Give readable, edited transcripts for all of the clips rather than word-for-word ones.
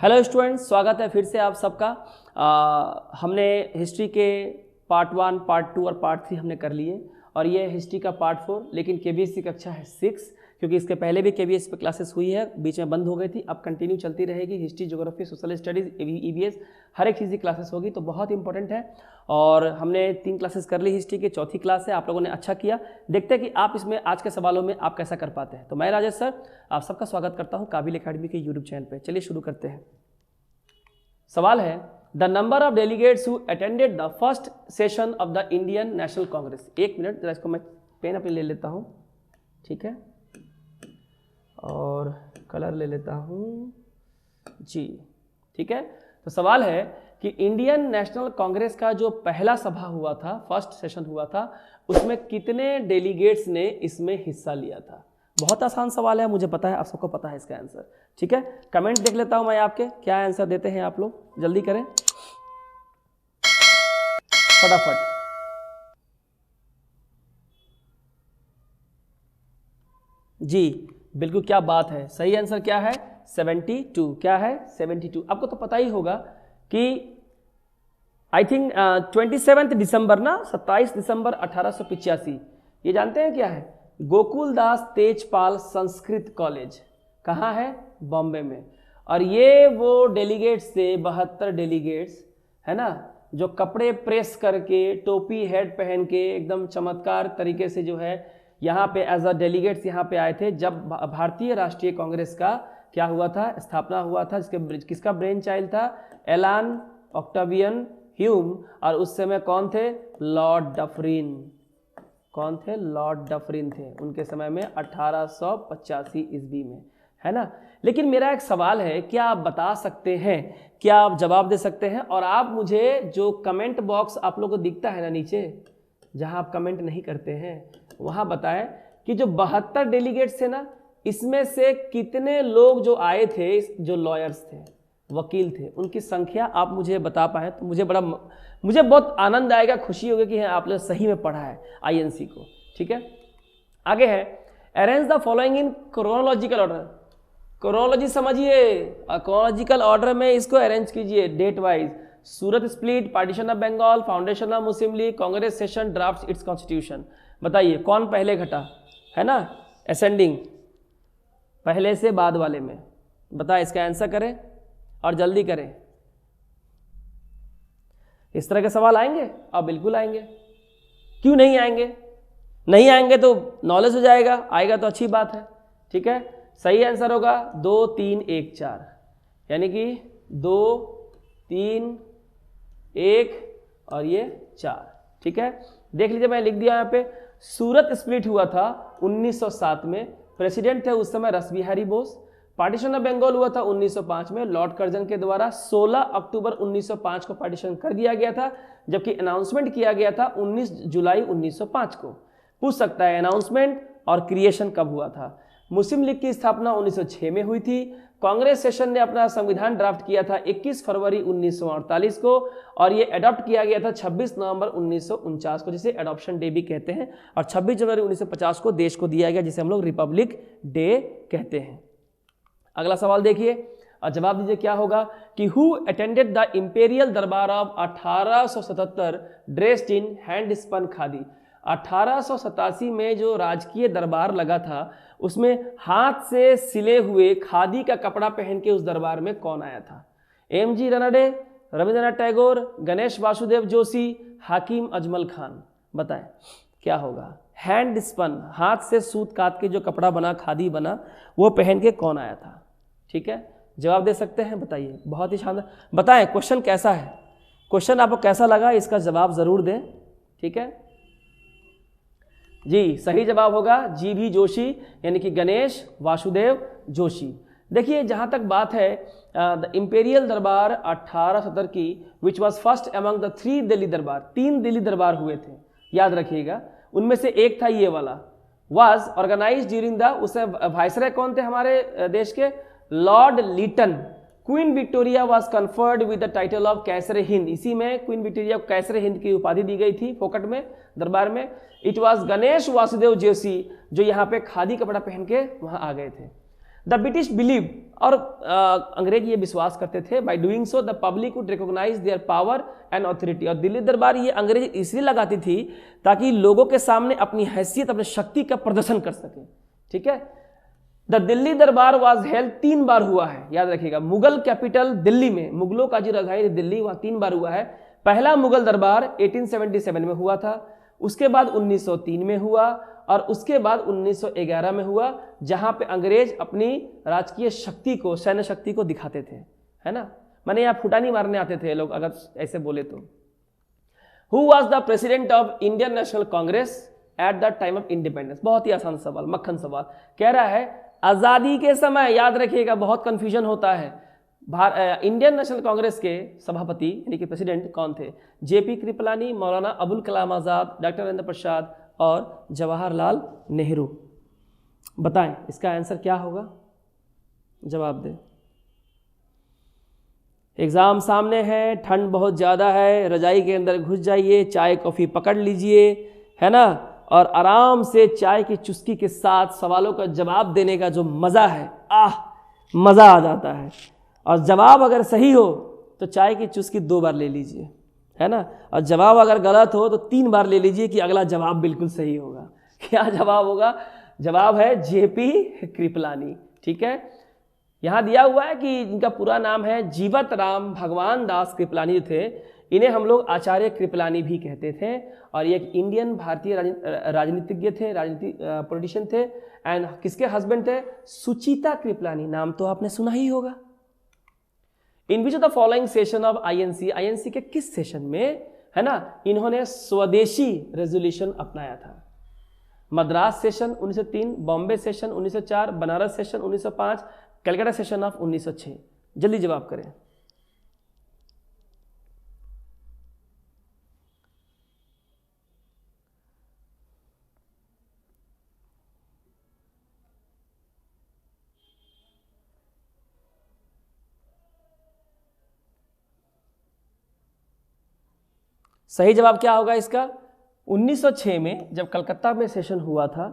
Hello students, स्वागत है फिर से आप सबका। हमने हिस्ट्री के पार्ट 1, पार्ट 2 और पार्ट 3 हमने कर लिए और ये हिस्ट्री का पार्ट 4, लेकिन केबीएससी कक्षा है 6, क्योंकि इसके पहले भी केबीएससी पे क्लासेस हुई है, बीच में बंद हो गई थी, अब कंटिन्यू चलती रहेगी। History, geography, social studies, EVS, हर एक चीज़ की क्लासेस होगी, तो बहुत इंपॉर्टेंट है। और हमने 3 क्लासेस कर ली, हिस्ट्री की 4थी क्लास है। आप लोगों ने अच्छा किया। देखते हैं कि आप इसमें आज के सवालों में आप कैसा कर पाते हैं। तो मैं राजेश सर आप सबका स्वागत करता हूँ काबिल एकेडमी के यूट्यूब चैनल पर। चलिए शुरू करते हैं। सवाल है, the number of delegates who attended the first session of the Indian national Congress. 1 minute, जरा इसको मैं पेन अपने ले लेता हूँ, ठीक है, और कलर ले लेता हूँ जी, ठीक है। तो सवाल है कि इंडियन नेशनल कांग्रेस का जो पहला सभा हुआ था, फर्स्ट सेशन हुआ था, उसमें कितने डेलीगेट्स ने इसमें हिस्सा लिया था। बहुत आसान सवाल है, मुझे पता है आप सबको पता है इसका आंसर, ठीक है। कमेंट देख लेता हूं मैं आपके, क्या आंसर देते हैं आप लोग, जल्दी करें फटाफट। जी बिल्कुल, क्या बात है, सही आंसर क्या है 72। क्या है 72। आपको तो पता ही होगा कि आई थिंक 27 दिसंबर ना, 27 दिसंबर 1885, ये जानते हैं क्या है, गोकुलदास तेजपाल संस्कृत कॉलेज कहाँ है, बॉम्बे में। और ये वो डेलीगेट्स थे, 72 डेलीगेट्स, है ना, जो कपड़े प्रेस करके, टोपी हेड पहन के, एकदम चमत्कार तरीके से जो है यहाँ पे एज अ डेलीगेट्स यहाँ पे आए थे, जब भारतीय राष्ट्रीय कांग्रेस का क्या हुआ था, स्थापना हुआ था। किसका ब्रेन चाइल्ड था, एलान ऑक्टावियन ह्यूम, और उस समय कौन थे, लॉर्ड डफरिन। कौन थे, लॉर्ड डफरिन थे उनके समय में, 1885 ईस्वी में, है ना। लेकिन मेरा एक सवाल है, क्या आप बता सकते हैं, क्या आप जवाब दे सकते हैं। और आप मुझे जो कमेंट बॉक्स आप लोगों को दिखता है ना नीचे, जहां आप कमेंट नहीं करते हैं, वहां बताएं कि जो 72 डेलीगेट्स थे ना, इसमें से कितने लोग जो आए थे, जो लॉयर्स थे, वकील थे, उनकी संख्या आप मुझे बता पाए तो मुझे बहुत आनंद आएगा, खुशी होगी कि आप लोग सही में पढ़ा है आईएनसी को, ठीक है। आगे है, arrange the following in chronological order. Chronology समझिए, क्रोनोलॉजिकल ऑर्डर में इसको अरेंज कीजिए date wise. Surat split, partition of Bengal, foundation of Muslim League, Congress session, draft its constitution. बताइए कौन पहले घटा, है ना, असेंडिंग, पहले से बाद वाले में। बताएं, इसका आंसर करें और जल्दी करें। इस तरह के सवाल आएंगे, अब बिल्कुल आएंगे, क्यों नहीं आएंगे, नहीं आएंगे तो नॉलेज हो जाएगा, आएगा तो अच्छी बात है, ठीक है। सही आंसर होगा 2 3 1 4, यानी कि 2 3 1 और ये 4, ठीक है। देख लीजिए, मैं लिख दिया यहाँ पे, सूरत स्प्लिट हुआ था 1907 में, प्रेसिडेंट थे उस समय रासबिहारी बोस। पार्टीशन ऑफ बंगाल हुआ था 1905 में, लॉर्ड कर्जन के द्वारा 16 अक्टूबर 1905 को पार्टीशन कर दिया गया था, जबकि अनाउंसमेंट किया गया था 19 जुलाई 1905 को। पूछ सकता है अनाउंसमेंट और क्रिएशन कब हुआ था। मुस्लिम लीग की स्थापना 1906 में हुई थी। कांग्रेस सेशन ने अपना संविधान ड्राफ्ट किया था 21 फरवरी 1948 को, और ये अडॉप्ट किया गया था 26 नवंबर 1949 को, जिसे एडॉप्शन डे भी कहते हैं। और 26 जनवरी 1950 को देश को दिया गया, जिसे हम लोग रिपब्लिक डे कहते हैं। अगला सवाल देखिए और जवाब दीजिए क्या होगा कि who attended the imperial durbar of 1877 dressed in hand spun khadi. 1887 में जो राजकीय दरबार लगा था, उसमें हाथ से सिले हुए खादी का कपड़ा पहन के उस दरबार में कौन आया था। एमजी रनडे, रविंद्रनाथ टैगोर, गणेश वासुदेव जोशी, हाकिम अजमल खान। बताएं क्या होगा। हैंड स्पन, हाथ से सूत काट के जो कपड़ा बना, खादी बना, वो पहन के कौन आया था, ठीक है। जवाब दे सकते हैं, बताइए, बहुत ही शानदार। बताएं क्वेश्चन कैसा है, क्वेश्चन आपको कैसा लगा, इसका जवाब जरूर दें, ठीक है जी। सही जवाब होगा जीवी जोशी, यानी कि गणेश वासुदेव जोशी। देखिए, जहाँ तक बात है द इंपेरियल दरबार 1870 की, which was first among the 3 Delhi दरबार, 3 दिल्ली दरबार हुए थे, याद रखिएगा, उनमें से एक था ये वाला, वाज ऑर्गेनाइज ड्यूरिंग द, उससे वाइसरॉय कौन थे हमारे देश के, Lord Lytton. Queen Victoria was conferred with the title of कैसरे हिंद, इसी में क्वीन विक्टोरिया को कैसरे हिंद की उपाधि दी गई थी फोकट में, दरबार में। इट वाज गणेश वासुदेव जोशी जो यहाँ पे खादी कपड़ा पहन के वहाँ आ गए थे। द ब्रिटिश बिलीव, और अंग्रेज ये विश्वास करते थे, by doing so the public would recognise their power and authority. और दिल्ली दरबार ये अंग्रेज इसलिए लगाती थी ताकि लोगों के सामने अपनी हैसियत, अपनी शक्ति का प्रदर्शन कर सके। ठीक है, द दिल्ली दरबार वाज हेल्ड 3 बार हुआ है, याद रखिएगा। मुगल कैपिटल दिल्ली में, मुगलों का जो राजधानी दिल्ली, वहां 3 बार हुआ है। पहला मुगल दरबार 1877 में हुआ था, उसके बाद 1903 में हुआ, और उसके बाद 1911 में हुआ, जहां पे अंग्रेज अपनी राजकीय शक्ति को, सैन्य शक्ति को दिखाते थे, है ना। माने यहाँ फुटानी मारने आते थे लोग, अगर ऐसे बोले तो। Who was the president of Indian national Congress at the time of independence? बहुत ही आसान सवाल, मक्खन सवाल। कह रहा है आजादी के समय, याद रखिएगा बहुत कंफ्यूजन होता है, इंडियन नेशनल कांग्रेस के सभापति यानी कि प्रेसिडेंट कौन थे? जेपी कृपलानी, मौलाना अबुल कलाम आजाद, डॉक्टर राजेंद्र प्रसाद और जवाहरलाल नेहरू। बताएं इसका आंसर क्या होगा, जवाब दें। एग्जाम सामने है, ठंड बहुत ज़्यादा है, रजाई के अंदर घुस जाइए, चाय कॉफ़ी पकड़ लीजिए, है ना, और आराम से चाय की चुस्की के साथ सवालों का जवाब देने का जो मज़ा है, मज़ा आ जाता है। और जवाब अगर सही हो तो चाय की चुस्की 2 बार ले लीजिए, है ना, और जवाब अगर गलत हो तो 3 बार ले लीजिए कि अगला जवाब बिल्कुल सही होगा। क्या जवाब होगा? जवाब है जेपी कृपलानी। ठीक है, यहाँ दिया हुआ है कि इनका पूरा नाम है जीवत राम भगवान दास कृपलानी थे, इन्हें हम लोग आचार्य कृपलानी भी कहते थे, और ये एक इंडियन भारतीय राजनीतिज्ञ थे, राजनीति पॉलिटिशियन थे। एंड किसके हस्बैंड थे? सुचिता कृपलानी, नाम तो आपने सुना ही होगा। In which of the following session of INC, INC के किस सेशन में, है ना, इन्होंने स्वदेशी रेजोल्यूशन अपनाया था? Madras session 1903, Bombay session 1904, Banaras session 1905, Calcutta session of 1906। जल्दी जवाब करें। सही जवाब क्या होगा इसका? 1906 में जब कलकत्ता में सेशन हुआ था,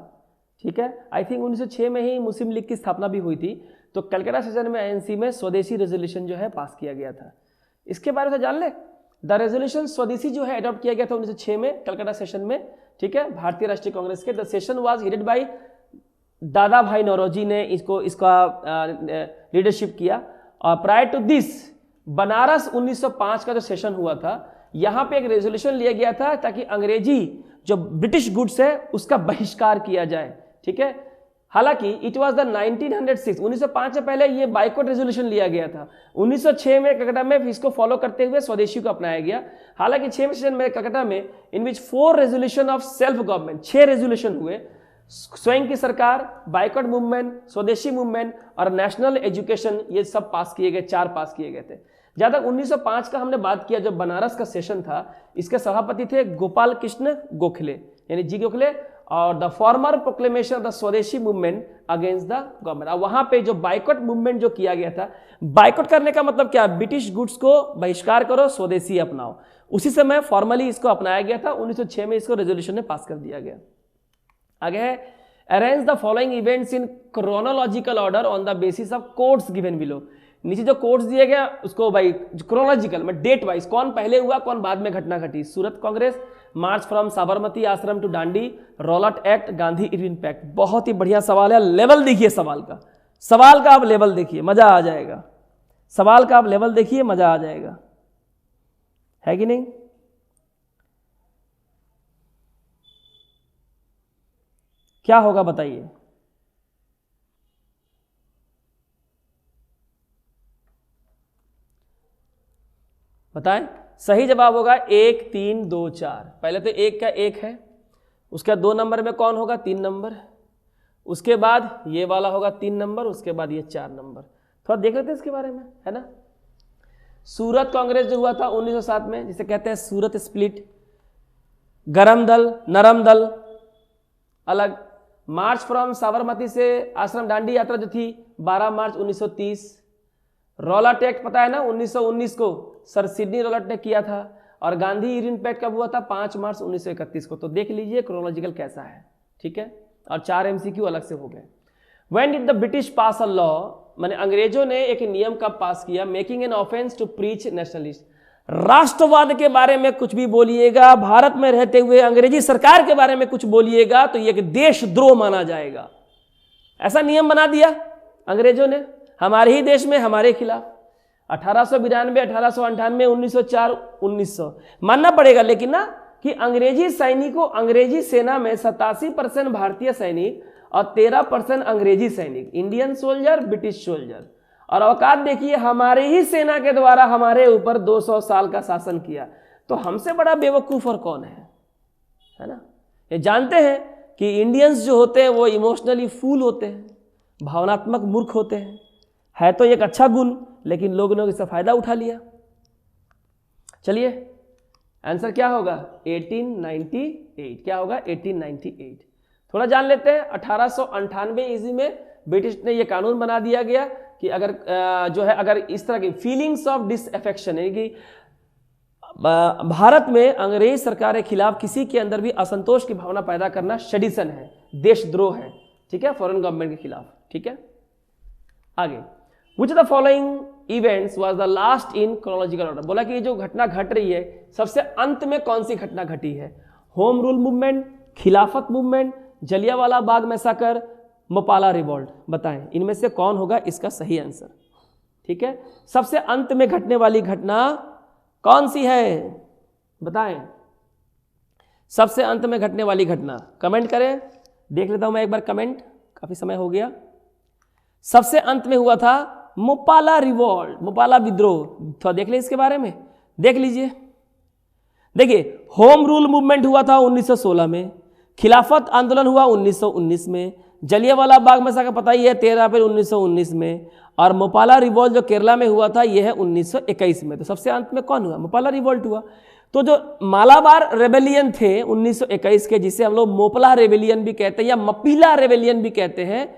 ठीक है, आई थिंक 1906 में ही मुस्लिम लीग की स्थापना भी हुई थी, तो कलकत्ता सेशन में आईएनसी में स्वदेशी रेजोल्यूशन जो है पास किया गया था। इसके बारे में जान ले, द रेजोल्यूशन स्वदेशी जो है अडॉप्ट किया गया था 1906 में कलकत्ता सेशन में, ठीक है, भारतीय राष्ट्रीय कांग्रेस के। The session was headed by दादा भाई नौरोजी ने इसका लीडरशिप किया। और प्रायर टू दिस बनारस 1905 का जो सेशन हुआ था, यहाँ पे एक रेजोल्यूशन लिया गया था ताकि अंग्रेजी जो ब्रिटिश गुड्स है उसका बहिष्कार किया जाए। ठीक है, हालांकि इट वाज द 1906, 1905 से पहले ये बाइकॉट रेजोल्यूशन लिया गया था। 1906 में कलकत्ता में इसको फॉलो करते हुए स्वदेशी को अपनाया गया। हालांकि 6वें सेशन में कलकत्ता में इन विच 4 resolution of self government, 6 resolution हुए, स्वयं की सरकार, बाइकॉट मूवमेंट, स्वदेशी मूवमेंट और नेशनल एजुकेशन, ये सब पास किए गए, 4 पास किए गए थे। जहां तक 1905 का हमने बात किया, जब बनारस का सेशन था, इसके सभापति थे गोपाल कृष्ण गोखले यानी जी गोखले, और the former proclamation of the स्वदेशी मूवमेंट अगेंस्ट द गवर्नमेंट। और वहां पे जो बाइकॉट मूवमेंट जो किया गया था, बाइकॉट करने का मतलब क्या? ब्रिटिश गुड्स को बहिष्कार करो, स्वदेशी अपनाओ। उसी समय फॉर्मली इसको अपनाया गया था। 1906 में इसको रेजोल्यूशन में पास कर दिया गया। आगे है, arrange the following events in chronological order on the basis of codes given below. नीचे जो कोड्स दिए गया उसको भाई क्रोनोलॉजिकल में डेट वाइज, कौन पहले हुआ कौन बाद में घटना घटी। Surat Congress, march from Sabarmati Ashram to Dandi, Rowlatt Act, Gandhi Irwin pact. बहुत ही बढ़िया सवाल है, लेवल देखिए सवाल का, सवाल का आप लेवल देखिए, मजा आ जाएगा। सवाल का आप लेवल देखिए, मजा आ जाएगा, है कि नहीं? क्या होगा बताइए? बताएं। सही जवाब होगा 1 3 2 4। पहले तो 1 का 1 है, उसका 2 नंबर में कौन होगा? 3 नंबर, उसके बाद ये वाला होगा 3 नंबर, उसके बाद ये 4 नंबर। थोड़ा देख लेते हैं इसके बारे में, है ना। सूरत कांग्रेस जो हुआ था 1907 में, जिसे कहते हैं सूरत स्प्लिट। गरम दल, नरम दल अलग। मार्च फ्रॉम साबरमती से आश्रम डांडी यात्रा जो थी 12 मार्च 1930। रॉलट एक्ट पता है ना, 1919 को सर सिडनी रॉलट ने किया था। और गांधी इरविन पैक्ट कब हुआ था? 5 मार्च 1931 को। तो देख लीजिए क्रोनोलॉजिकल कैसा है, ठीक है। और 4 MCQ अलग से हो गए। When did the British pass a law, माने अंग्रेजों ने एक नियम कब पास किया, making an offence to preach nationalist. राष्ट्रवाद के बारे में कुछ भी बोलिएगा, भारत में रहते हुए अंग्रेजी सरकार के बारे में कुछ बोलिएगा तो ये देशद्रोह माना जाएगा। ऐसा नियम बना दिया अंग्रेजों ने हमारे ही देश में हमारे खिलाफ। 1892, 1898, 1904, 1900 मानना पड़ेगा लेकिन ना कि अंग्रेजी सैनिकों, अंग्रेजी सेना में 87% भारतीय सैनिक और 13% अंग्रेजी सैनिक, इंडियन सोल्जर, ब्रिटिश सोल्जर। और औकात देखिए, हमारे ही सेना के द्वारा हमारे ऊपर 200 साल का शासन किया, तो हमसे बड़ा बेवकूफ और कौन है ना। ये जानते हैं कि इंडियंस जो होते हैं वो इमोशनली फूल होते हैं, भावनात्मक मूर्ख होते हैं। है तो एक अच्छा गुण, लेकिन लोगों ने इसका फायदा उठा लिया। चलिए आंसर क्या होगा, 1898। क्या होगा, 1898। थोड़ा जान लेते हैं। 1898 ईस्वी में ब्रिटिश ने यह कानून बना दिया गया कि अगर जो है, अगर इस तरह की फीलिंग्स ऑफ डिसअफेक्शन, यानी कि भारत में अंग्रेज सरकार के खिलाफ किसी के अंदर भी असंतोष की भावना पैदा करना सेडिशन है, देशद्रोह है, ठीक है, फॉरेन गवर्नमेंट के खिलाफ। ठीक है, आगे, Which of the following events was the last in chronological order? बोला कि ये जो घटना घट रही है सबसे अंत में कौन सी घटना घटी है, होम रूल मूवमेंट, खिलाफत मूवमेंट, जलियांवाला बाग मैसाकर, मोपाला रिवॉल्ट। बताएं इनमें से कौन होगा इसका सही आंसर। ठीक है, सबसे अंत में घटने वाली घटना कौन सी है, बताएं सबसे अंत में घटने वाली घटना। कमेंट करें, देख लेता हूं मैं एक बार कमेंट, काफी समय हो गया। सबसे अंत में हुआ था मोपाला रिवॉल्ट, मोपाला विद्रोह। थोड़ा देख ले इसके बारे में, देख लीजिए। देखिए, होम रूल मूवमेंट हुआ था 1916 में, खिलाफत आंदोलन हुआ 1919 में, जलियांवाला बाग मैसाकर पता ही है 13 अप्रैल 1919 में, और मोपाला रिवॉल्ट जो केरला में हुआ था यह है 1921 में। तो सबसे अंत में कौन हुआ, मोपाला रिवॉल्ट हुआ। तो जो मालाबार रेबेलियन थे 1921 के, जिसे हम लोग मोपला रेबेलियन भी कहते हैं या मपीला रेबेलियन भी कहते हैं,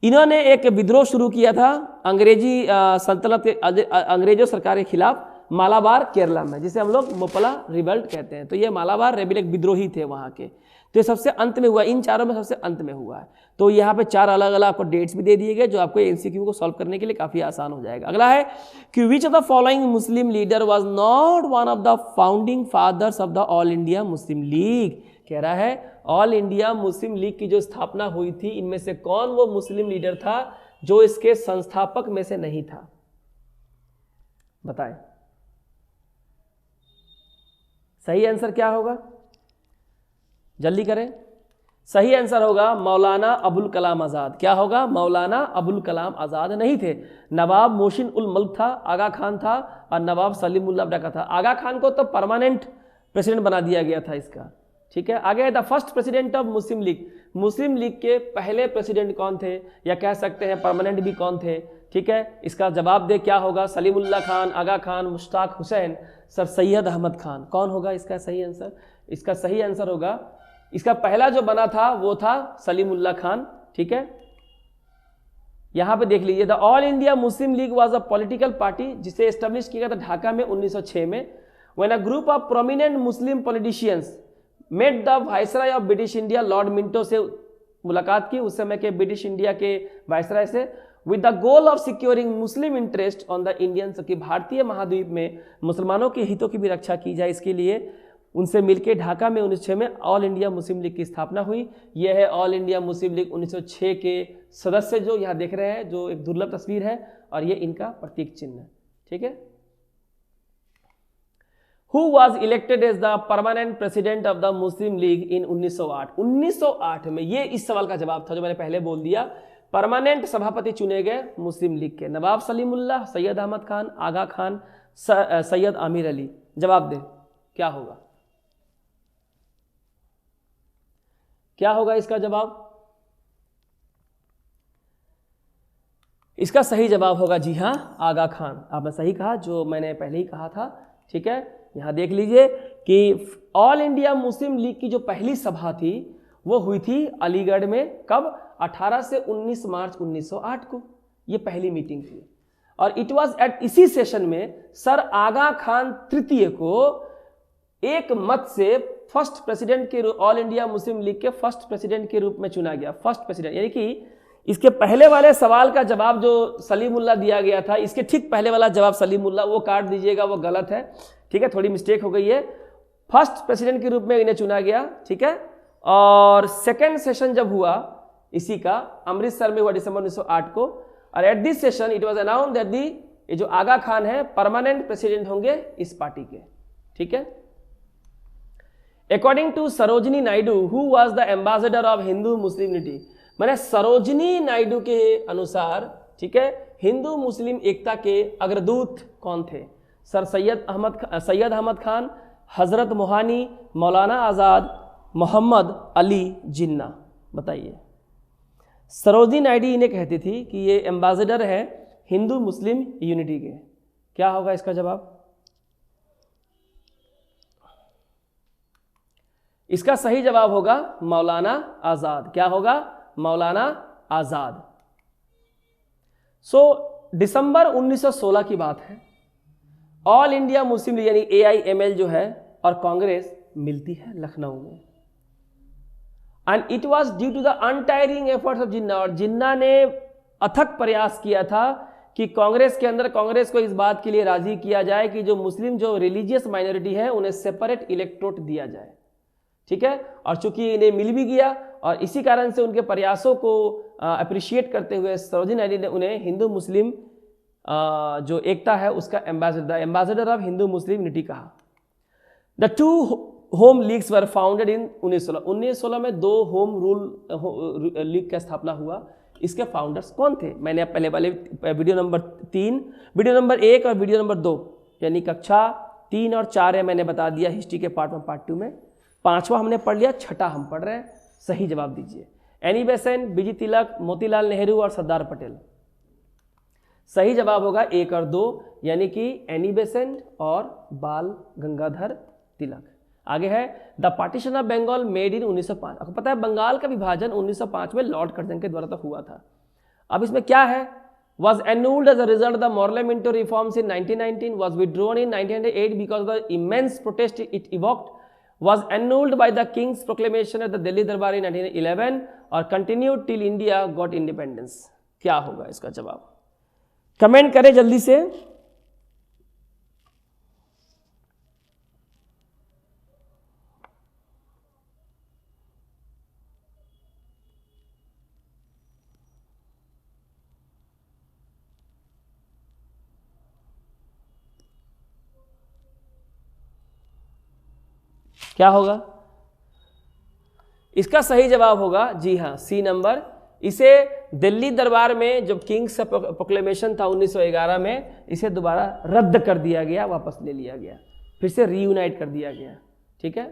इन्होंने एक विद्रोह शुरू किया था अंग्रेजी सल्तनत के, अंग्रेजों सरकार के खिलाफ मालाबार केरला में, जिसे हम लोग मोपला रिवॉल्ट कहते हैं। तो ये मालाबार रेबेलियन विद्रोही थे वहाँ के। तो ये सबसे अंत में हुआ, इन चारों में सबसे अंत में हुआ है। तो यहाँ पे 4 अलग अलग आपको डेट्स भी दे दिए गए, जो आपको एमसीक्यू को सॉल्व करने के लिए काफ़ी आसान हो जाएगा। अगला है कि which of the following Muslim leader was not one of the founding fathers of the All India Muslim League. कह रहा है ऑल इंडिया मुस्लिम लीग की जो स्थापना हुई थी, इनमें से कौन वो मुस्लिम लीडर था जो इसके संस्थापक में से नहीं था, बताएं। सही आंसर क्या होगा, जल्दी करें। सही आंसर होगा मौलाना अबुल कलाम आज़ाद। क्या होगा, मौलाना अबुल कलाम आज़ाद नहीं थे। नवाब मोहसिन उल मुल्क था, आगा खान था, और नवाब सलीमुल्लाह अब्दा था। आगा खान को तो परमानेंट प्रेसिडेंट बना दिया गया था इसका। ठीक है, आगे the first president of Muslim league. Muslim league के पहले प्रेसिडेंट कौन थे, या कह सकते हैं परमानेंट भी कौन थे। ठीक है, इसका जवाब दे क्या होगा, सलीमुल्लाह खान, आगा खान, मुश्ताक हुसैन, सर सैयद अहमद खान। कौन होगा इसका सही आंसर, इसका सही आंसर होगा, इसका पहला जो बना था वो था सलीमुल्लाह खान। ठीक है, यहां पे देख लीजिए, the All India Muslim League was a political party जिसे एस्टेब्लिश किया गया था ढाका में 1906 में। When a group of prominent Muslim politicians met the viceroy of British India, Lord Minto से मुलाकात की उस समय के ब्रिटिश इंडिया के वाइसराय से, with the goal of securing Muslim interest on the Indian, कि भारतीय महाद्वीप में मुसलमानों के हितों की भी रक्षा की जाए, इसके लिए उनसे मिलकर ढाका में 1906 में ऑल इंडिया मुस्लिम लीग की स्थापना हुई। यह है ऑल इंडिया मुस्लिम लीग 1906 के सदस्य जो यहाँ देख रहे हैं, जो एक दुर्लभ तस्वीर है, और ये इनका प्रतीक चिन्ह है। ठीक है, Who was elected as the permanent president of the Muslim League in 1908? 1908 में, ये इस सवाल का जवाब था जो मैंने पहले बोल दिया। परमानेंट सभापति चुने गए मुस्लिम लीग के, नवाब सलीमुल्लाह, सैयद अहमद खान, आगा खान, सैयद आमिर अली। जवाब दे क्या होगा, क्या होगा इसका जवाब। इसका सही जवाब होगा जी हाँ, आगा खान। आपने सही कहा, जो मैंने पहले ही कहा था। ठीक है, यहां देख लीजिए कि ऑल इंडिया मुस्लिम लीग की जो पहली सभा थी वो हुई थी अलीगढ़ में, कब, 18 से 19 मार्च 1908 को ये पहली मीटिंग थी। और इट वाज एट इसी सेशन में सर आगा खान तृतीय को एक मत से फर्स्ट प्रेसिडेंट के, ऑल इंडिया मुस्लिम लीग के फर्स्ट प्रेसिडेंट के रूप में चुना गया। फर्स्ट प्रेसिडेंट, यानी कि इसके पहले वाले सवाल का जवाब जो सलीमुल्लाह दिया गया था, इसके ठीक पहले वाला जवाब सलीमुल्लाह, वो काट दीजिएगा, वो गलत है। ठीक है, थोड़ी मिस्टेक हो गई है। फर्स्ट प्रेसिडेंट के रूप में इन्हें चुना गया। ठीक है, और सेकेंड सेशन जब हुआ इसी का, अमृतसर में हुआ दिसंबर 1908 को, और at this session it was announced that the, ये जो आगा खान है परमानेंट प्रेसिडेंट होंगे इस पार्टी के। ठीक है, according to Sarojini Naidu who was the ambassador of Hindu Muslim unity, मैंने सरोजिनी नायडू के अनुसार, ठीक है, हिंदू मुस्लिम एकता के अग्रदूत कौन थे? सर सैयद अहमद खान, हजरत मोहानी, मौलाना आज़ाद, मोहम्मद अली जिन्ना। बताइए, सरोजिनी नायडू इन्हें कहती थी कि ये एम्बेसडर है हिंदू मुस्लिम यूनिटी के। क्या होगा इसका जवाब? इसका सही जवाब होगा मौलाना आज़ाद। क्या होगा? मौलाना आज़ाद। दिसंबर 1916 की बात है। ऑल इंडिया मुस्लिम लीग यानी AIML जो है और कांग्रेस मिलती है लखनऊ में, and it was due to the untiring efforts of Jinnah, और जिन्ना ने अथक प्रयास किया था कि कांग्रेस के अंदर कांग्रेस को इस बात के लिए राजी किया जाए कि जो मुस्लिम जो रिलीजियस माइनॉरिटी है उन्हें सेपरेट इलेक्टोरेट दिया जाए। ठीक है, और चूंकि इन्हें मिल भी गया, और इसी कारण से उनके प्रयासों को अप्रिशिएट करते हुए सरोजिनी नायडू ने उन्हें हिंदू मुस्लिम जो एकता है उसका ambassador of Hindu Muslim unity कहा। The two home leagues were founded in 1916 में 2 होम रूल लीग का स्थापना हुआ। इसके फाउंडर्स कौन थे? मैंने पहले वाले वीडियो नंबर 3, वीडियो नंबर 1 और वीडियो नंबर 2 यानी कक्षा 3 और 4 है, मैंने बता दिया हिस्ट्री के पार्ट 1 पार्ट 2 में। 5वां हमने पढ़ लिया, 6ठा हम पढ़ रहे हैं। सही जवाब दीजिए। एनी बेसेंट, बीजी तिलक, मोतीलाल नेहरू और सरदार पटेल। सही जवाब होगा 1 और 2 यानी कि एनी बेसेंट और बाल गंगाधर तिलक। आगे है the partition of Bengal made in 1905। आपको पता है बंगाल का विभाजन 1905 में लॉर्ड कर्जन के द्वारा तो हुआ था। अब इसमें क्या है? was annulled as a result of the Morley-Minto reforms in 1919, was withdrawn in 1908 because of the immense protest it evoked, was annulled by the King's proclamation at the Delhi Darbar in 1911 और continued till India got independence। क्या होगा इसका जवाब? Comment करें जल्दी से। क्या होगा इसका सही जवाब? होगा जी हाँ, सी नंबर। इसे दिल्ली दरबार में जब किंग्स प्रोक्लेमेशन था 1911 में, इसे दोबारा रद्द कर दिया गया, वापस ले लिया गया, फिर से रीयूनाइट कर दिया गया। ठीक है,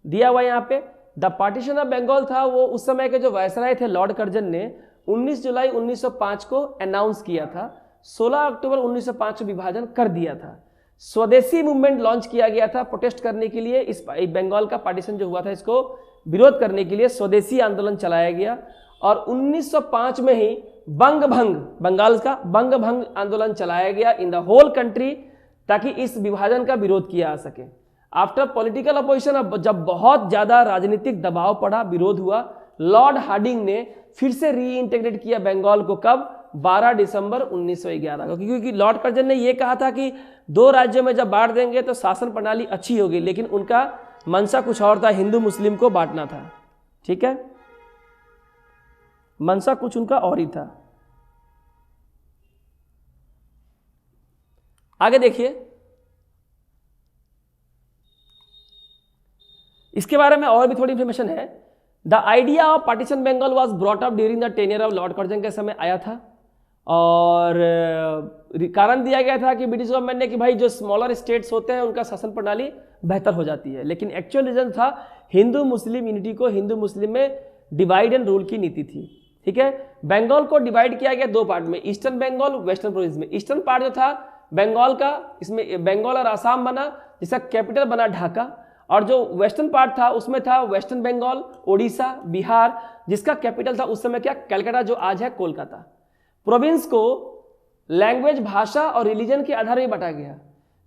दिया हुआ यहाँ पे द पार्टीशन ऑफ बंगाल था, वो उस समय के जो वायसराय थे लॉर्ड कर्जन ने 19 जुलाई 1905 को अनाउंस किया था। 16 अक्टूबर 1905 को विभाजन कर दिया था। स्वदेशी मूवमेंट लॉन्च किया गया था प्रोटेस्ट करने के लिए। इस बंगाल का पार्टीशन जो हुआ था इसको विरोध करने के लिए स्वदेशी आंदोलन चलाया गया, और 1905 में ही बंगाल का बंग भंग आंदोलन चलाया गया इन द होल कंट्री, ताकि इस विभाजन का विरोध किया जा सके। आफ्टर पॉलिटिकल अपोजिशन, जब बहुत ज्यादा राजनीतिक दबाव पड़ा, विरोध हुआ, लॉर्ड हार्डिंग ने फिर से रीइंटीग्रेट किया बंगाल को। कब? 12 दिसंबर 1911 को, क्योंकि लॉर्ड कर्जन ने यह कहा था कि 2 राज्यों में जब बांट देंगे तो शासन प्रणाली अच्छी होगी, लेकिन उनका मंशा कुछ और था, हिंदू मुस्लिम को बांटना था। ठीक है, मंशा कुछ उनका और ही था। आगे देखिए, इसके बारे में और भी थोड़ी इंफॉर्मेशन है। The idea of partition Bengal was brought up during the tenure of Lord Curzon के समय आया था, और कारण दिया गया था कि ब्रिटिश गवर्नमेंट ने कि भाई जो स्मॉलर स्टेट्स होते हैं उनका शासन प्रणाली बेहतर हो जाती है, लेकिन एक्चुअल रीजन था हिंदू मुस्लिम यूनिटी को, हिंदू मुस्लिम में डिवाइड एंड रूल की नीति थी। ठीक है, बंगाल को डिवाइड किया गया 2 पार्ट में, ईस्टर्न बंगाल, वेस्टर्न प्रोविंस में। ईस्टर्न पार्ट जो था बंगाल का, इसमें बंगाल और आसाम बना, जिसका कैपिटल बना ढाका, और जो वेस्टर्न पार्ट था उसमें था वेस्टर्न बंगाल, ओडिशा, बिहार, जिसका कैपिटल था उस समय क्या? कलकत्ता, जो आज है कोलकाता। प्रोविंस को लैंग्वेज, भाषा और रिलीजन के आधार पर बांटा गया,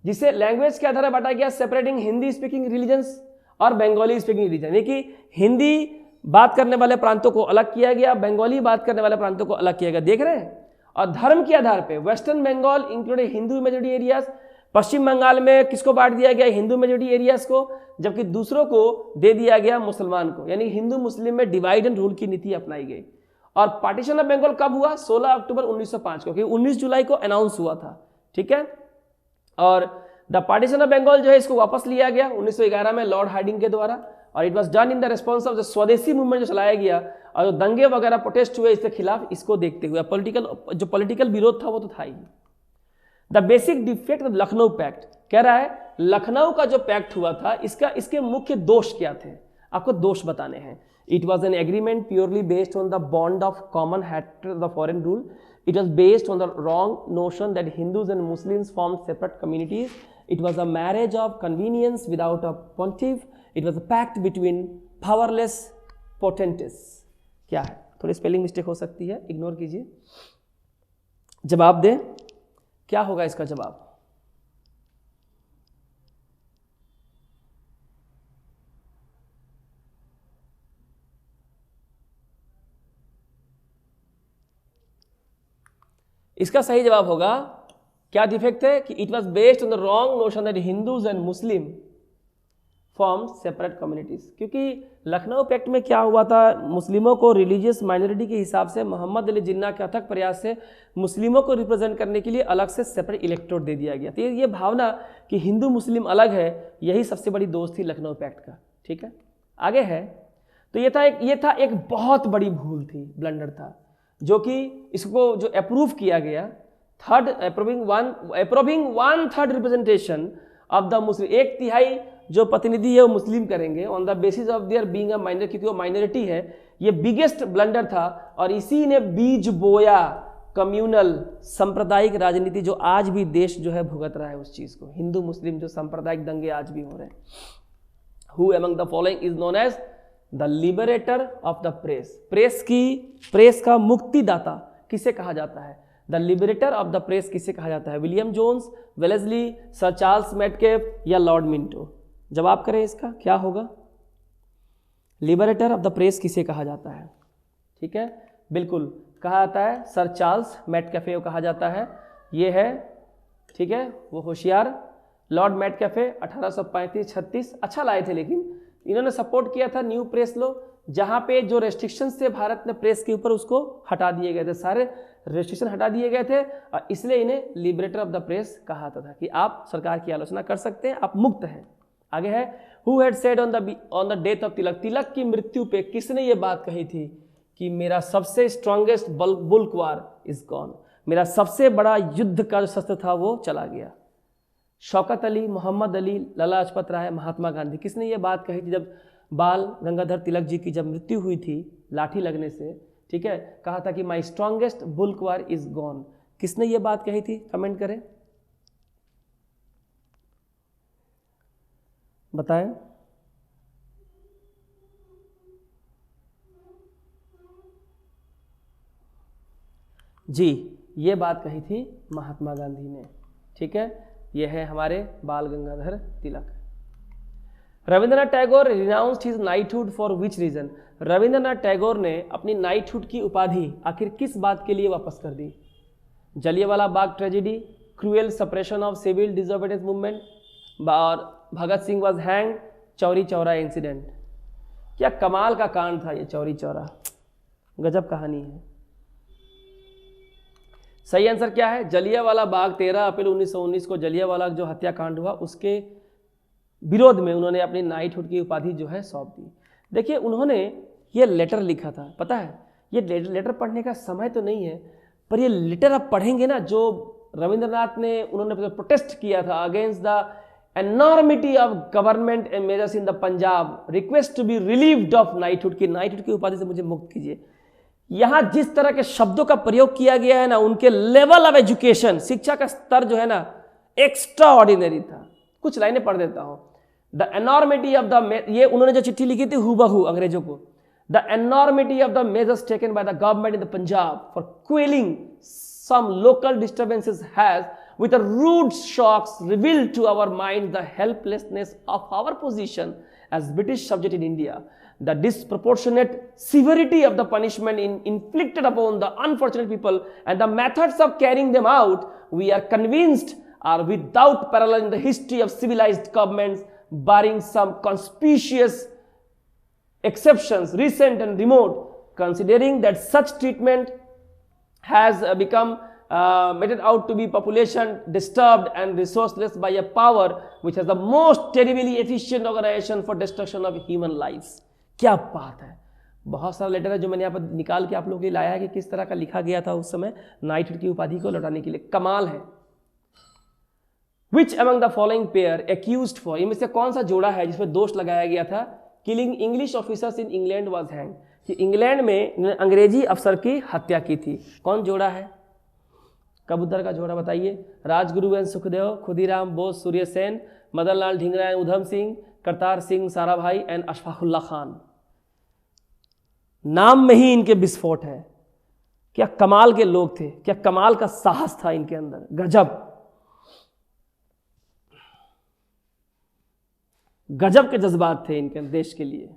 जिसे लैंग्वेज के आधार पर बांटा गया सेपरेटिंग हिंदी स्पीकिंग रिलीजन्स और बंगाली स्पीकिंग रिलीजन, यानी कि हिंदी बात करने वाले प्रांतों को अलग किया गया, बंगाली बात करने वाले प्रांतों को अलग किया गया, देख रहे हैं। और धर्म के आधार पे western Bengal including Hindu majority areas, पश्चिम बंगाल में किसको बांट दिया गया, हिंदू मेजोरिटी एरियाज को, जबकि दूसरों को दे दिया गया मुसलमान को, यानी हिंदू मुस्लिम में डिवाइड एंड रूल की नीति अपनाई गई। और पार्टीशन ऑफ बंगाल कब हुआ, 16 अक्टूबर 1905 को, क्योंकि 19 जुलाई को अनाउंस हुआ था, ठीक है। और द पार्टीशन ऑफ बंगाल जो है इसको वापस लिया गया 1911 में लॉर्ड हार्डिंग के द्वारा, और it was done in the response of the स्वदेशी मूवमेंट जो चलाया गया, और जो दंगे वगैरह प्रोटेस्ट हुए इसके खिलाफ, इसको देखते हुए पॉलिटिकल विरोध था वो तो था ही। The basic defect of Lucknow pact, कह रहा है लखनऊ का जो पैक्ट हुआ था इसके मुख्य दोष क्या थे, आपको दोष बताने हैं। It was an agreement purely based on the bond of common hatred of the foreign rule. It was based on the wrong notion that Hindus and Muslims formed separate communities. It was a marriage of convenience without a pontiff. It was a pact between powerless potentates. क्या है, थोड़ी spelling mistake हो सकती है, ignore कीजिए। जवाब दें, क्या होगा इसका जवाब? इसका सही जवाब होगा, क्या डिफेक्ट है कि it was based on the wrong notion that Hindus and Muslim form separate communities. क्योंकि लखनऊ पैक्ट में क्या हुआ था, मुस्लिमों को रिलीजियस माइनॉरिटी के हिसाब से मोहम्मद अली जिन्ना के अथक प्रयास से मुस्लिमों को रिप्रेजेंट करने के लिए अलग से सेपरेट इलेक्टोरेट दे दिया गया। तो ये भावना कि हिंदू मुस्लिम अलग है, यही सबसे बड़ी दोष थी लखनऊ पैक्ट का, ठीक है। आगे है, तो ये था एक बहुत बड़ी भूल थी, ब्लंडर था, जो कि इसको जो अप्रूव किया गया, approving 1/3 representation of the Muslim, 1/3 जो प्रतिनिधि है वो मुस्लिम करेंगे on the basis of their being a minority, क्योंकि वो माइनॉरिटी है। ये बिगेस्ट ब्लंडर था और इसी ने बीज बोया कम्युनल सांप्रदायिक राजनीति, जो आज भी देश जो है भुगत रहा है उस चीज को। हिंदू मुस्लिम जो सांप्रदायिक दंगे आज भी हो रहे हैं। Who among the following is known as the liberator of the press. Press का मुक्तिदाता किसे कहा जाता है? The liberator of the press किसे कहा जाता है? William Jones, Wellesley, Sir Charles Metcalfe या लॉर्ड मिंटो? जवाब करें इसका, क्या होगा? लिबरेटर ऑफ द प्रेस किसे कहा जाता है? ठीक है, बिल्कुल कहा जाता है सर चार्ल्स मेटकेफे को कहा जाता है। ये है, ठीक है, वो होशियार लॉर्ड मेटकेफे 1835-36 अच्छा लाए थे, लेकिन इन्होंने सपोर्ट किया था न्यू प्रेस लॉ, जहां पे जो रेस्ट्रिक्शंस थे भारत में प्रेस के ऊपर उसको हटा दिए गए थे, सारे रेस्ट्रिक्शन हटा दिए गए थे, और इसलिए इन्हें लिबरेटर ऑफ द प्रेस कहा था कि आप सरकार की आलोचना कर सकते हैं, आप मुक्त हैं। आगे है, who had said on the death of Tilak, Tilak की मृत्यु पे किसने ये बात कही थी कि मेरा सबसे स्ट्रॉन्गेस्ट बुल्कवार इज गॉन, मेरा सबसे बड़ा युद्ध का जो शस्त्र था वो चला गया? शौकत अली, मोहम्मद अली, लाला लाजपत राय, महात्मा गांधी। किसने ये बात कही थी जब बाल गंगाधर तिलक जी की जब मृत्यु हुई थी लाठी लगने से? ठीक है, कहा था कि माई स्ट्रॉन्गेस्ट बुल्कवार इज गॉन। किसने ये बात कही थी? कमेंट करें, बताएं। जी, ये बात कही थी महात्मा गांधी ने। ठीक है, ये है हमारे Bal Gangadhar Tilak. Rabindranath Tagore renounced his knighthood for which reason? Rabindranath Tagore ने अपनी नाइटहुड की उपाधि आखिर किस बात के लिए वापस कर दी? Jallianwala Bagh tragedy, cruel suppression of civil disobedience movement, और Bhagat Singh was hanged, Chauri Chaura incident. क्या कमाल का कांड था ये चौरी चौरा, गजब कहानी है। सही आंसर क्या है? जलियांवाला बाग 13 अप्रैल 1919 को जलियांवाला जो हत्याकांड हुआ उसके विरोध में उन्होंने अपनी नाइटहुड की उपाधि जो है सौंप दी। देखिए, उन्होंने ये लेटर लिखा था, पता है ये लेटर पढ़ने का समय तो नहीं है, पर ये लेटर आप पढ़ेंगे ना, जो रविंद्रनाथ ने उन्होंने प्रोटेस्ट किया था against the enormity of government and measures in the Punjab, request to be relieved of knighthood की, नाइटहुड की उपाधि से मुझे मुक्त कीजिए। यहां जिस तरह के शब्दों का प्रयोग किया गया है ना, उनके लेवल ऑफ एजुकेशन, शिक्षा का स्तर जो है ना, एक्स्ट्रा ऑर्डिनरी था। कुछ लाइनें पढ़ देता हूं। द एनॉर्मिटी ऑफ द, ये उन्होंने जो चिट्ठी लिखी थी हूबहू अंग्रेजों को, the enormity of the measures taken by the government in the Punjab for quelling some local disturbances has with the rude shocks revealed to our mind the helplessness of our position as British subject in India, the disproportionate severity of the punishment inflicted upon the unfortunate people and the methods of carrying them out, we are convinced, are without parallel in the history of civilized governments, barring some conspicuous exceptions, recent and remote. Considering that such treatment has become meted out to be population disturbed and resourceless by a power which has the most terribly efficient organization for destruction of human lives. क्या बात है, बहुत सारा letter है जो मैंने यहाँ पर निकाल के आप लोगों के लिए लाया है कि किस तरह का लिखा गया था उस समय नाइटहुड की उपाधि को लौटाने के लिए। कमाल है। Which among the following pair accused for, इनमें से कौन सा जोड़ा है जिसमें दोष लगाया गया था killing English officers in England was hang, कि इंग्लैंड में अंग्रेजी अफसर की हत्या की थी। कौन जोड़ा है? कबूतर का जोड़ा बताइए। Rajguru and Sukhdev, Khudiram Bose, Surya Sen, Madan Lal Dhingra and Udham Singh, Kartar Singh Sarabhai and Ashfaqulla Khan. नाम में ही इनके विस्फोट है। क्या कमाल के लोग थे, क्या कमाल का साहस था इनके अंदर, गजब गजब के जज्बात थे इनके देश के लिए।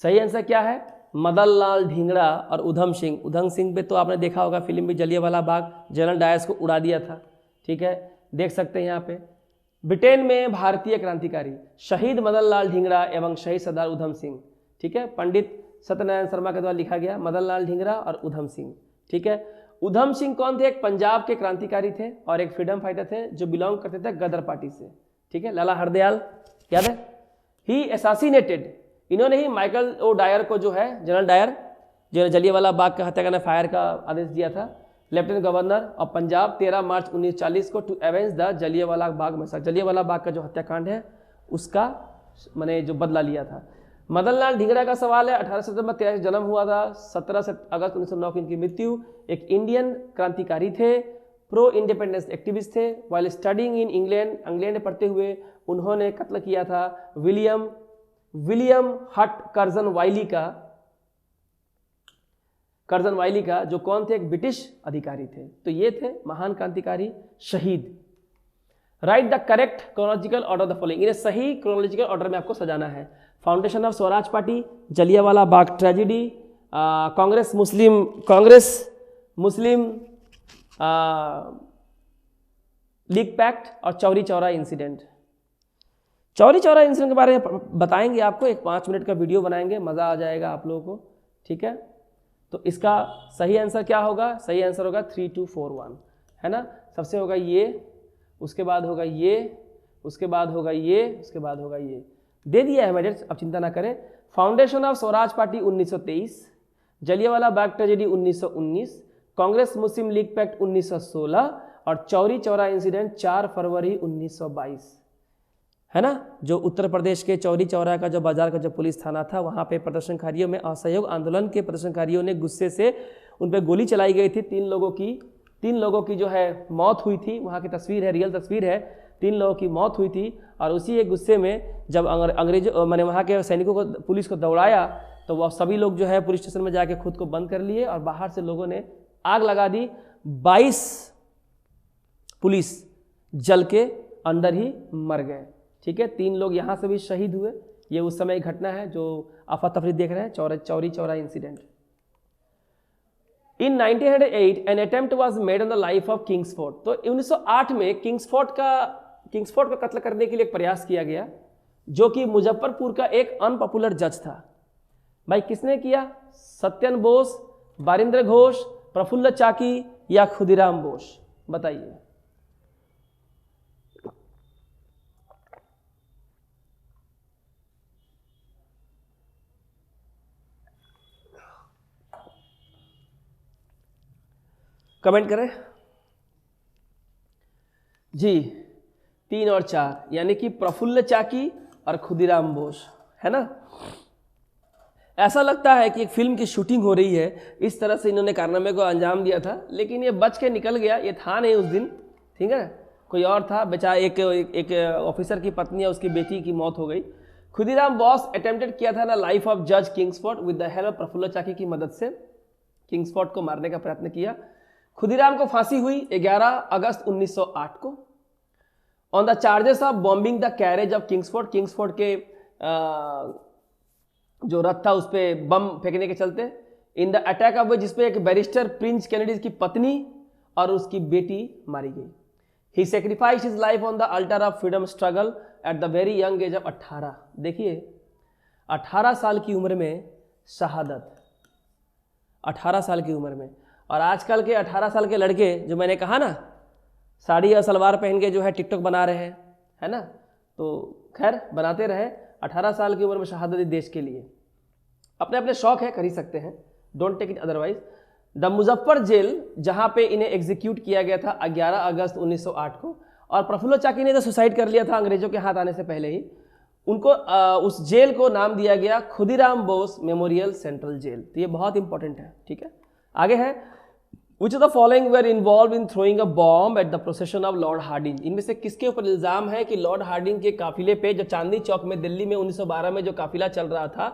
सही आंसर क्या है? मदन लाल ढींगरा और उधम सिंह। उधम सिंह पे तो आपने देखा होगा फिल्म में, जलियांवाला बाग, जनरल डायर्स को उड़ा दिया था। ठीक है, देख सकते हैं यहाँ पे। ब्रिटेन में भारतीय क्रांतिकारी शहीद मदन लाल ढींगरा एवं शहीद सरदार उधम सिंह। ठीक है, पंडित सत्यनारायण शर्मा के द्वारा लिखा गया, मदन लाल ढींगरा और उधम सिंह। ठीक है, उधम सिंह कौन थे? एक पंजाब के क्रांतिकारी थे और एक फ्रीडम फाइटर थे जो बिलोंग करते थे गदर पार्टी से। ठीक है, लाला हरदयाल, याद है? ही असैसिनेटेड, इन्होंने ही माइकल ओ डायर को, जो है जनरल डायर, जो जलियांवाला बाग का हत्याकांड फायर का आदेश दिया था, lieutenant governor of Punjab 13 March 1940 को, to avenge the Jallianwala Bagh massacre. Jallianwala Bagh का जो हत्याकांड है उसका मैंने जो बदला लिया था। मदन लाल ढींगरा का सवाल है, 18 सितंबर 13 जन्म हुआ था, 17 अगस्त 1909 की इनकी मृत्यु। एक इंडियन क्रांतिकारी थे, प्रो इंडिपेंडेंस एक्टिविस्ट थे। वाइल स्टडिंग इन इंग्लैंड में पढ़ते हुए उन्होंने कत्ल किया था विलियम हट कर्जन वाइली का, जो कौन थे? एक ब्रिटिश अधिकारी थे। तो ये थे महान क्रांतिकारी शहीद। Write the correct chronological order the following, इन्हें सही क्रोनोलॉजिकल ऑर्डर में आपको सजाना है। Foundation of Swaraj party, Jallianwala Bagh tragedy, Congress Muslim League pact और चौरी चौरा इंसिडेंट। चौरी चौरा इंसिडेंट के बारे में बताएंगे आपको, एक 5 मिनट का वीडियो बनाएंगे, मज़ा आ जाएगा आप लोगों को। ठीक है, तो इसका सही आंसर क्या होगा? सही आंसर होगा 3241, है ना। सबसे होगा ये, उसके बाद होगा ये, उसके बाद होगा ये, उसके बाद होगा ये। दे दिया है मेडल्स, अब चिंता ना करें। Foundation of Swaraj party 1923, Jallianwala Bagh tragedy 1919, Congress Muslim League pact 1916 और चौरी चौरा इंसिडेंट 4 फरवरी 1922, है ना। जो उत्तर प्रदेश के चौरी चौरा का जो बाजार का जो पुलिस थाना था, वहाँ पे प्रदर्शनकारियों में असहयोग आंदोलन के प्रदर्शनकारियों ने गुस्से से उन पर गोली चलाई गई थी। 3 लोगों की जो है मौत हुई थी। वहाँ की तस्वीर है, रियल तस्वीर है। 3 लोगों की मौत हुई थी और उसी एक गुस्से में जब अंग्रेजों मैंने वहाँ के सैनिकों को, पुलिस को दौड़ाया, तो वह सभी लोग जो है पुलिस स्टेशन में जाके खुद को बंद कर लिए और बाहर से लोगों ने आग लगा दी। 22 पुलिस जल के अंदर ही मर गए। ठीक है, 3 लोग यहाँ से भी शहीद हुए। ये उस समय की घटना है जो अफरा तफरी देख रहे हैं, Chauri Chaura incident. In 1908 an attempt was made on the life of Kingsford. तो 1908 में किंग्सफोर्ड का कत्ल करने के लिए एक प्रयास किया गया, जो कि मुजफ्फरपुर का एक अनपॉपुलर जज था। भाई किसने किया? सत्यन बोस, बारिंद्र घोष, प्रफुल्ल चाकी या खुदीराम बोस? बताइए। कमेंट करें जी। 3 और 4 यानी कि प्रफुल्ल चाकी और खुदीराम बोस, है ना। ऐसा लगता है कि एक फिल्म की शूटिंग हो रही है, इस तरह से इन्होंने कारनामे को अंजाम दिया था, लेकिन ये बच के निकल गया। ये था नहीं उस दिन, ठीक है, कोई और था बेचारा। एक ऑफिसर की पत्नी या उसकी बेटी की मौत हो गई। खुदीराम बोस अटेम्प्टेड किया था ना लाइफ ऑफ जज Kingsford with the help of Prafulla Chaki की मदद से किंग्सफोर्ड को मारने का प्रयत्न किया। खुदीराम को फांसी हुई 11 अगस्त 1908 को on the charges of bombing the carriage of Kingsford, Kingsford के जो रथ था उस पर बम फेंकने के चलते, इन द अटैक ऑफ जिसपे एक बैरिस्टर प्रिंस कैनेडी की पत्नी और उसकी बेटी मारी गई। He sacrifice his life on the altar of freedom struggle at the very young age of 18। देखिए 18 साल की उम्र में शहादत, 18 साल की उम्र में। और आजकल के 18 साल के लड़के जो मैंने कहा ना साड़ी और सलवार पहन के जो है टिकटॉक बना रहे हैं, है ना, तो खैर बनाते रहे। 18 साल की उम्र में शहादत दी देश के लिए, अपने अपने शौक है, कर ही सकते हैं, don't take it otherwise. The Muzaffar jail जहां पे इन्हें एग्जीक्यूट किया गया था 11 अगस्त 1908 को, और प्रफुल्ल चाकी ने तो सुसाइड कर लिया था अंग्रेजों के हाथ आने से पहले ही। उनको उस जेल को नाम दिया गया Khudiram Bose memorial central jail. तो ये बहुत इंपॉर्टेंट है, ठीक है। आगे है Which of the following were involved in throwing a bomb at the procession of Lord Hardinge? इनमें से किसके ऊपर इल्जाम है कि लॉर्ड हार्डिंग के काफिले पे जो चांदनी चौक में दिल्ली में 1912 में जो काफिला चल रहा था,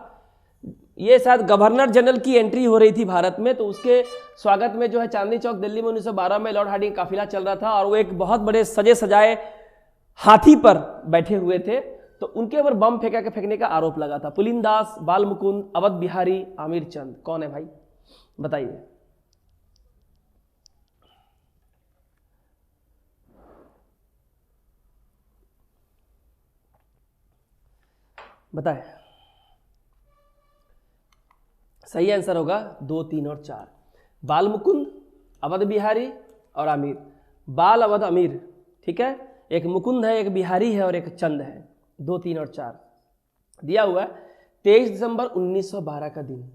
ये शायद गवर्नर जनरल की एंट्री हो रही थी भारत में, तो उसके स्वागत में जो है चांदनी चौक दिल्ली में 1912 में लॉर्ड हार्डिंग काफिला चल रहा था और वो एक बहुत बड़े सजे सजाए हाथी पर बैठे हुए थे, तो उनके ऊपर बम फेंकने का आरोप लगा था। पुलिनदास, बाल मुकुंद, अवध बिहारी, आमिर चंद, कौन है भाई बताइए। बताए। सही आंसर होगा 2, 3 और 4। बाल मुकुंद, अवध बिहारी और आमिर। बाल, अवध, आमिर, ठीक है। एक मुकुंद है, एक बिहारी है और एक चंद है। 2, 3 और 4 दिया हुआ है। 23 दिसंबर 1912 का दिन,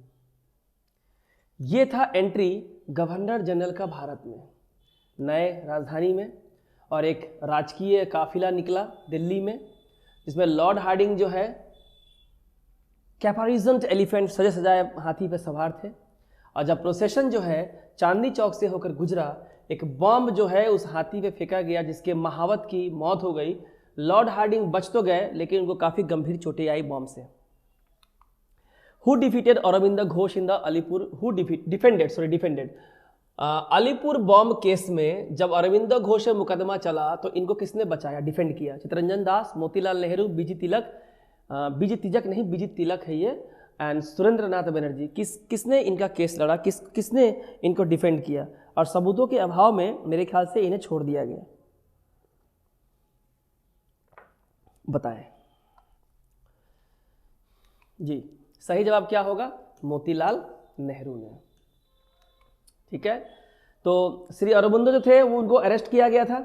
ये था एंट्री गवर्नर जनरल का भारत में, नए राजधानी में, और एक राजकीय काफिला निकला दिल्ली में जिसमें लॉर्ड हार्डिंग जो है कैपारिजेंट एलिफेंट सजे सजाए हाथी पर सवार थे। और जब प्रोसेशन जो है चांदनी चौक से होकर गुजरा, एक बॉम्ब जो है उस हाथी पे फेंका गया जिसके महावत की मौत हो गई। लॉर्ड हार्डिंग बच तो गए लेकिन उनको काफ़ी गंभीर चोटें आई बॉम्ब से। Who defeated Aurobindo Ghosh in the Alipore, who defended Alipore bomb case में जब अरविंद घोष से मुकदमा चला तो इनको किसने बचाया, डिफेंड किया? चित्तरंजन दास, मोतीलाल नेहरू, बीजी तिलक, बीजी तिलक नहीं, बीजी तिलक है ये, एंड सुरेंद्र नाथ बनर्जी। किसने इनका केस लड़ा, किसने इनको डिफेंड किया? और सबूतों के अभाव में मेरे ख्याल से इन्हें छोड़ दिया गया। बताएं जी, सही जवाब क्या होगा? मोतीलाल नेहरू ने, ठीक है। तो श्री अरबिंदो जो थे वो उनको अरेस्ट किया गया था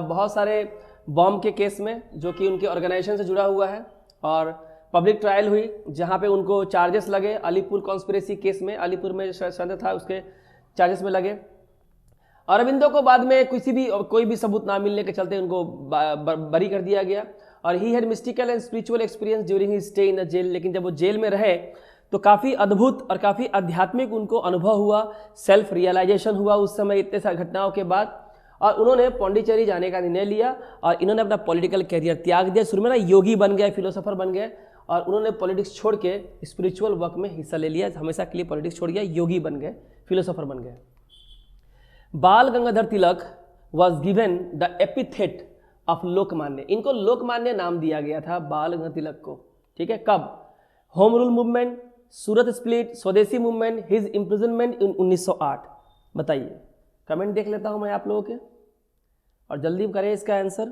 बहुत सारे बॉम्ब के केस में जो कि उनके ऑर्गेनाइजेशन से जुड़ा हुआ है, और पब्लिक ट्रायल हुई जहां पे उनको चार्जेस लगे अलीपुर कॉन्स्पिरेसी केस में, अलीपुर में जो था उसके चार्जेस में लगे। अरबिंदो को बाद में कोई भी सबूत ना मिलने के चलते उनको बरी कर दिया गया। और he had mystical and spiritual experience during his stay in the jail. लेकिन जब वो जेल में रहे तो काफ़ी अद्भुत और काफ़ी आध्यात्मिक उनको अनुभव हुआ, सेल्फ रियलाइजेशन हुआ उस समय इतने सारी घटनाओं के बाद, और उन्होंने पौंडीचेरी जाने का निर्णय लिया और इन्होंने अपना पॉलिटिकल कैरियर त्याग दिया। शुरू में ना योगी बन गए, फिलोसोफर बन गए, और उन्होंने पॉलिटिक्स छोड़ के स्पिरिचुअल वर्क में हिस्सा ले लिया, हमेशा के लिए पॉलिटिक्स छोड़ गया, योगी बन गए, फिलोसोफर बन गए। Bal Gangadhar Tilak was given the epithet of Lokmanya. इनको लोकमान्य नाम दिया गया था बाल गंगाधर तिलक को, ठीक है। कब? होम रूल मूवमेंट, सूरत स्प्लिट, स्वदेशी मूवमेंट, हिज इम्प्रिजनमेंट इन 1908। बताइए, कमेंट देख लेता हूं मैं आप लोगों के, और जल्दी करें इसका आंसर।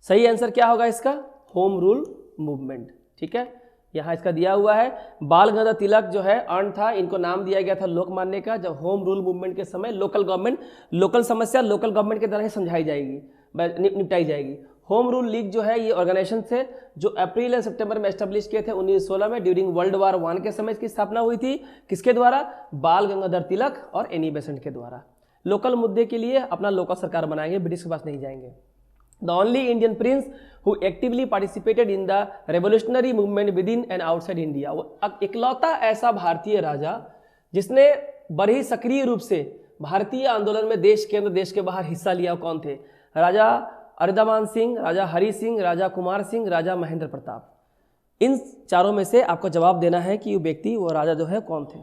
सही आंसर क्या होगा इसका? होम रूल मूवमेंट, ठीक है। यहां इसका दिया हुआ है बाल गंगाधर तिलक जो है अर्न था, इनको नाम दिया गया था लोकमान्य का जब होम रूल मूवमेंट के समय लोकल समस्या लोकल गवर्नमेंट के द्वारा ही समझाई जाएगी, निपटाई जाएगी। होम रूल लीग जो है ये ऑर्गेनाइजेशन थे जो अप्रैल और सितंबर में एस्टेब्लिश किए थे 1916 में, ड्यूरिंग वर्ल्ड वार 1 के समय इसकी स्थापना हुई थी। किसके द्वारा? बाल गंगाधर तिलक और एनी बेसेंट के द्वारा। लोकल मुद्दे के लिए अपना लोकल सरकार बनाएंगे, ब्रिटिश के पास नहीं जाएंगे। The only Indian Prince who actively participated in the revolutionary movement with in and outside India. वो इकलौता ऐसा भारतीय राजा जिसने बड़ी सक्रिय रूप से भारतीय आंदोलन में देश के अंदर देश के बाहर हिस्सा लिया। कौन थे? राजा अरिदमान सिंह, राजा हरि सिंह, राजा कुमार सिंह, राजा महेंद्र प्रताप। इन चारों में से आपको जवाब देना है कि वो व्यक्ति, वो राजा जो है कौन थे।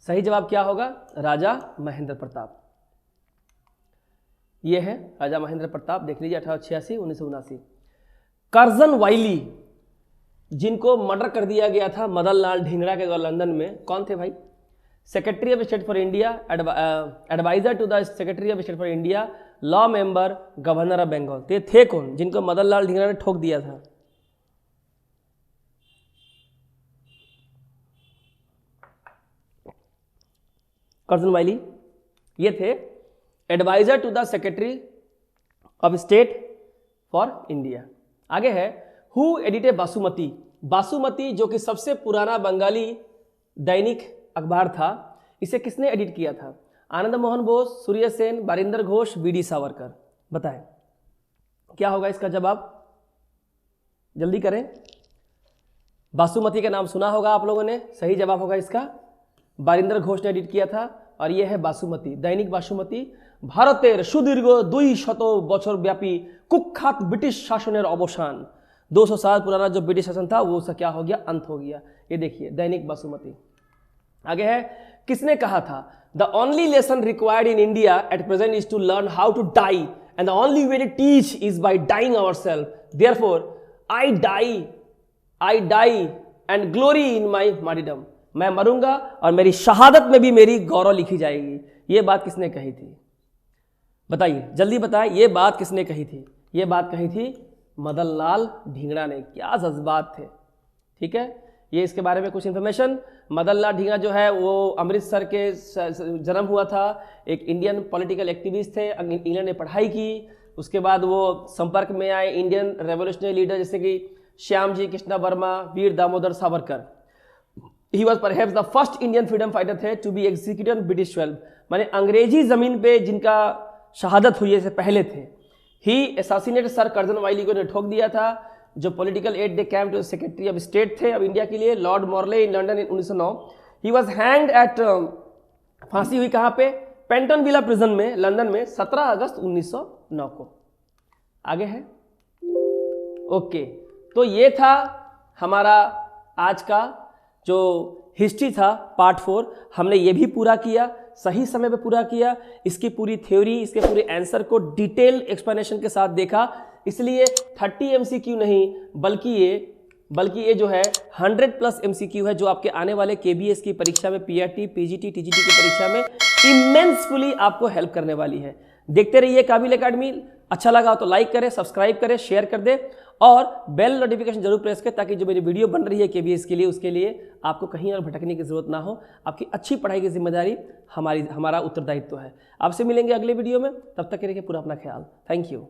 सही जवाब क्या होगा? राजा महेंद्र प्रताप। ये है राजा महेंद्र प्रताप, देख लीजिए 1886 1979। कर्जन वाइली, जिनको मर्डर कर दिया गया था मदन लाल ढींगरा के लंदन में, कौन थे भाई? Secretary of state for India, adviser to the secretary of state for India, law member, governor of Bengal. तो ये थे कौन जिनको मदन लाल ढींगरा ने ठोक दिया था? कर्जन वाइली ये थे adviser to the secretary of state for India. आगे है हु एडिटेड बासुमती। बासुमती जो कि सबसे पुराना बंगाली दैनिक अखबार था, इसे किसने एडिट किया था? आनंद मोहन बोस, सूर्य सेन, बारिंदर घोष, बीडी सावरकर। बताएं क्या होगा इसका जवाब? जल्दी करें। बासुमती का नाम सुना होगा आप लोगों ने, सही जवाब होगा इसका बारिंदर घोष ने एडिट किया था। और यह है बासुमती, दैनिक बासुमती। ভারতের সুদীর্ঘ 200 বছর ব্যাপী কুখ্যাত ब्रिटिश शासनेर अवसान। 200 साल पुराना जो ब्रिटिश शासन था वो उसका क्या हो गया? अंत हो गया। ये देखिए दैनिक बासुमती। आगे है किसने कहा था? The only lesson required in India at present is to learn how to die and the only way to teach is by dying ourself. Therefore I die and glory in my martyrdom. मैं मरूंगा और मेरी शहादत में भी मेरी गौरव लिखी जाएगी। ये बात किसने कही थी? बताइए, जल्दी बताएं, ये बात किसने कही थी? ये बात कही थी मदन लाल ढींगरा ने। क्या जज्बात थे, ठीक है। ये इसके बारे में कुछ इन्फॉर्मेशन। मदन लाल ढींगरा जो है वो अमृतसर के जन्म हुआ था, एक इंडियन पॉलिटिकल एक्टिविस्ट थे, इंग्लैंड में पढ़ाई की, उसके बाद वो संपर्क में आए इंडियन रेवोल्यूशनरी लीडर जैसे कि Shyam ji Krishna Varma, Veer Damodar Savarkar. He was perhaps the first Indian freedom fighter थे टू बी एग्जीक्यूटेड ब्रिटिश 12, माने अंग्रेजी जमीन पे जिनका शहादत हुई से पहले थे। He assassinated sir Curzon Wyllie को ने ठोक दिया था, जो political aide de camp to secretary of state थे अब इंडिया के लिए, Lord Morley in London in 1909। He was hanged at, फांसी हुई कहाँ पे? पेंटन विला प्रिजन में लंदन में 17 अगस्त 1909 को। आगे है ओके। तो ये था हमारा आज का जो हिस्ट्री था पार्ट 4। हमने ये भी पूरा किया, सही समय पे पूरा किया, इसकी पूरी थ्योरी, इसके पूरे आंसर को डिटेल एक्सप्लेनेशन के साथ देखा। इसलिए 30 MCQ नहीं बल्कि ये जो है 100+ MCQ है, जो आपके आने वाले KBS की परीक्षा में, PRT, PGT, TGT की परीक्षा में इमेंसफुली आपको हेल्प करने वाली है। देखते रहिए काबिल एकेडमी। अच्छा लगा तो लाइक करें, सब्सक्राइब करें, शेयर कर दें और बेल नोटिफिकेशन जरूर प्रेस करें, ताकि जो मेरी वीडियो बन रही है KBS के लिए, उसके लिए आपको कहीं और भटकने की जरूरत ना हो। आपकी अच्छी पढ़ाई की जिम्मेदारी हमारा उत्तरदायित्व है। आपसे मिलेंगे अगले वीडियो में, तब तक के लिए पूरा अपना ख्याल। Thank you.